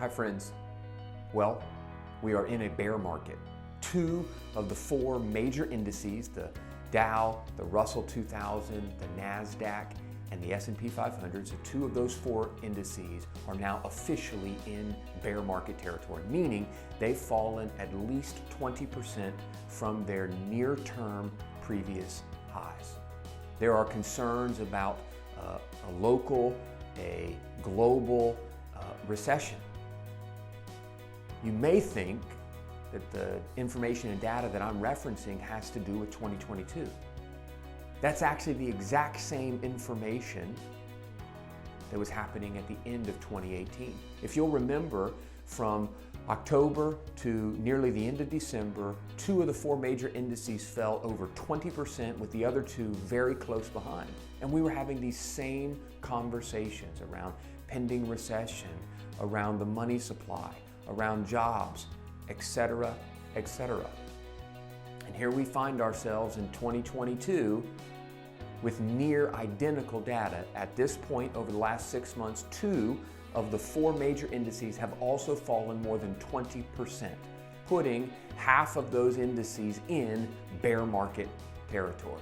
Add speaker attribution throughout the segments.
Speaker 1: Hi friends. Well, we are in a bear market. Two of the four major indices, the Dow, the Russell 2000, the NASDAQ, and the S&P 500, so two of those four indices are now officially in bear market territory, meaning they've fallen at least 20% from their near-term previous highs. There are concerns about a local, a global recession. You may think that the information and data that I'm referencing has to do with 2022. That's actually the exact same information that was happening at the end of 2018. If you'll remember, from October to nearly the end of December, two of the four major indices fell over 20%, with the other two very close behind. And we were having these same conversations around pending recession, around the money supply, around jobs, etc., etc. And here we find ourselves in 2022 with near identical data. At this point, over the last 6 months, two of the four major indices have also fallen more than 20%, putting half of those indices in bear market territory.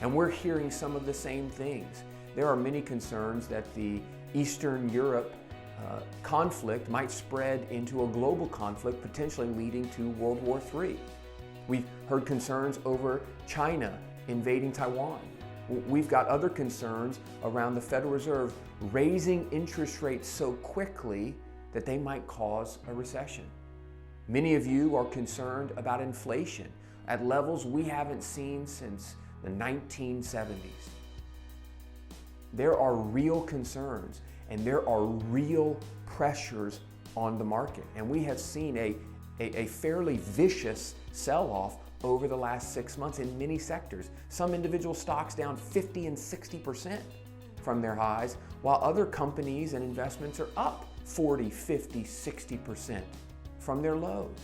Speaker 1: And we're hearing some of the same things. There are many concerns that the Eastern Europe conflict might spread into a global conflict, potentially leading to World War III. We've heard concerns over China invading Taiwan. We've got other concerns around the Federal Reserve raising interest rates so quickly that they might cause a recession. Many of you are concerned about inflation at levels we haven't seen since the 1970s. There are real concerns and there are real pressures on the market. And we have seen a fairly vicious sell-off over the last 6 months in many sectors. Some individual stocks down 50 and 60% from their highs, while other companies and investments are up 40, 50, 60% from their lows.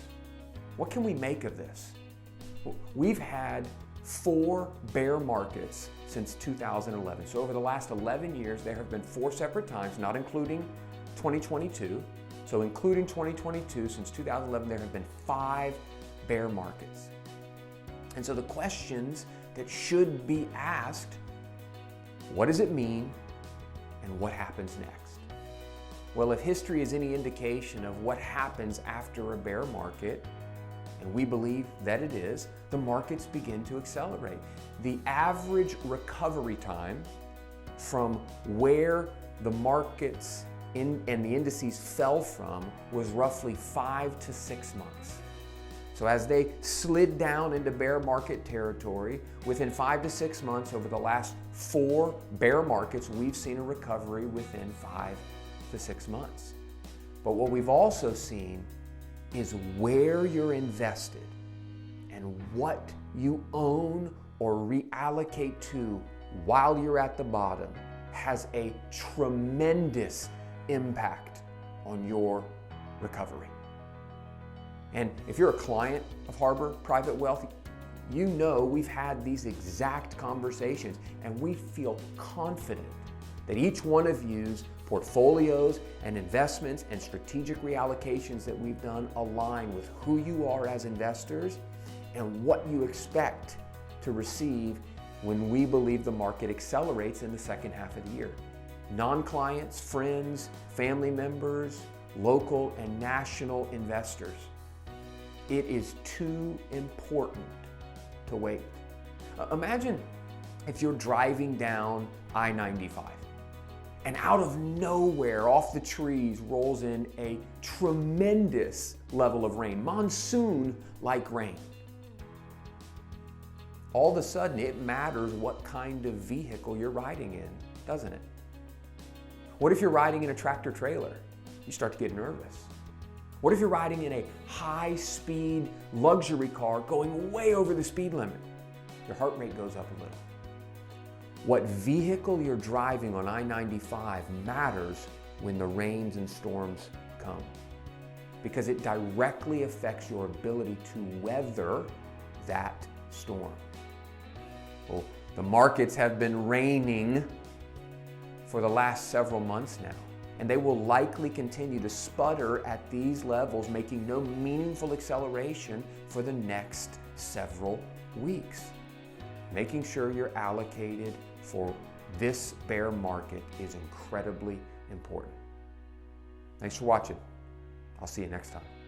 Speaker 1: What can we make of this? We've had four bear markets since 2011. So over the last 11 years, there have been four separate times, not including 2022. So including 2022, since 2011, there have been 5 bear markets. And so the questions that should be asked, what does it mean and what happens next? Well, if history is any indication of what happens after a bear market, and we believe that it is, the markets begin to accelerate. The average recovery time from where the markets and the indices fell from was roughly 5 to 6 months. So as they slid down into bear market territory, within 5 to 6 months over the last 4 bear markets, we've seen a recovery within 5 to 6 months. But what we've also seen is where you're invested and what you own or reallocate to while you're at the bottom has a tremendous impact on your recovery. And if you're a client of Harbor Private Wealth, you know we've had these exact conversations and we feel confident that each one of you's portfolios and investments and strategic reallocations that we've done align with who you are as investors and what you expect to receive when we believe the market accelerates in the second half of the year. Non-clients, friends, family members, local and national investors. It is too important to wait. Imagine if you're driving down I-95 and out of nowhere, off the trees, rolls in a tremendous level of rain, monsoon-like rain. All of a sudden, it matters what kind of vehicle you're riding in, doesn't it? What if you're riding in a tractor trailer? You start to get nervous. What if you're riding in a high-speed luxury car going way over the speed limit? Your heart rate goes up a little. What vehicle you're driving on I-95 matters when the rains and storms come, because it directly affects your ability to weather that storm. Well, the markets have been raining for the last several months now. and they will likely continue to sputter at these levels, making no meaningful acceleration for the next several weeks. Making sure you're allocated for this bear market is incredibly important. Thanks for watching. I'll see you next time.